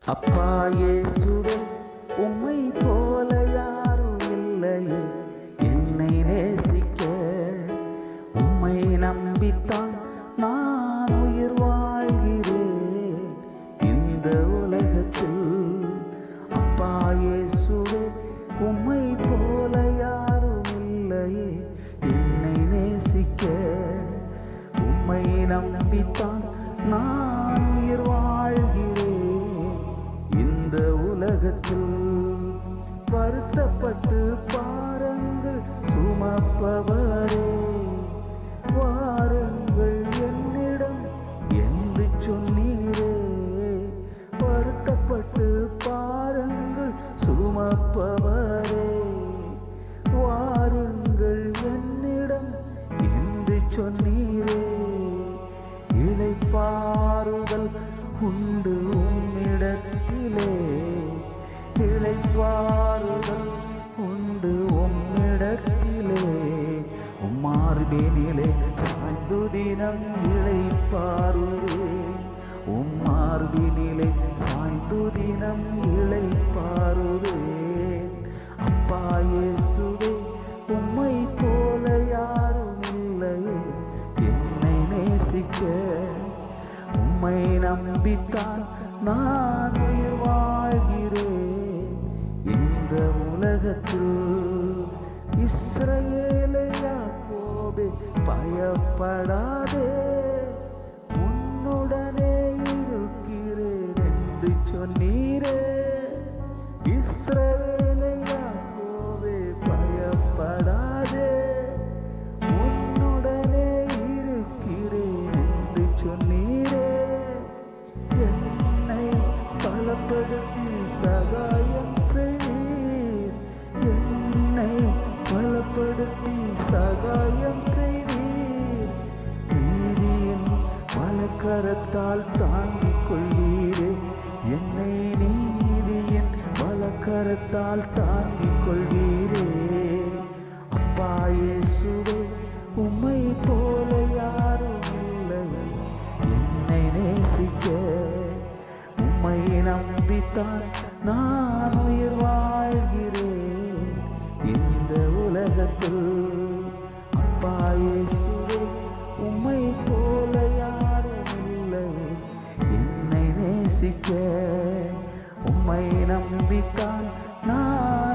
அப்பா இயேசுவே, உம்மை போல யாரும் இல்லையே என்னை நேசிக்க. உம்மை நம்பித்தான் நான் உயிர் வாழ்கிறேன் இந்த உலகத்தில். அப்பா இயேசுவே, உம்மை போல யாரும் இல்லையே என்னை நேசிக்க. உம்மை நம்பித்தான் நான் உயிர் வாழ்கிறேன் இந்த உலகத்தில். வருத்தப்பட்டு பாருங்கள் சுமப்பவரே, வாருங்கள் என்னிடம் என்று சொன்னீரே. வருத்தப்பட்டு பாருங்கள் சுமப்பவரே, வாருங்கள் என்னிடம் என்று சொன்னீரே. இளைப்பாறுதல் உண்டு உம்மிடத்திலே, இளைப்பாறுதல் உண்டு உம்மிடத்திலே. உம்மார்பினிலே சாய்ந்து தினம் இளைப்பாறுவேன், உம்மார்பினிலே சாய்ந்து தினம் இளைப்பாறுவேன். அப்பா இயேசுவே, உம்மை போல யாரும் இல்லையே என்னை நேசிக்க. உம்மை நம்பித்தான் நான் உயிர் வாழ்கிறேன் இந்த உலகத்தில். இஸ்ரவேலே யாக்கோபே பயப்படாதே, உன்னுடனே இருக்கிறேன் என்று சொன்னீரே. இஸ்ரவேலே யாக்கோபே பயப்படாதே, உன்னுடனே இருக்கிறேன் என்று சொன்னீரே. என்னை பலப்படுத்தி சகாயம் செய்வீர், என்னை பலப்படுத்தி சகாயம் செய்வீர். நீதியின் வலக்கரத்தால் தாங்கிக் கொள்வீரே, என்னை நீதியின் வலக்கரத்தால் தாங்கிக் கொள்வீரே. அப்பா இயேசுவே, உம்மை போல யாரும் இல்லையே என்னை நேசிக்க. உம்மை நம்பித்தான் நான் உயிர் வாழ்கிறேன் இந்த உலகத்தில். அப்பா இயேசுவே, உம்மை போல யாரும் இல்லையே என்னை நேசிக்க. உம்மை நம்பித்தான் நான்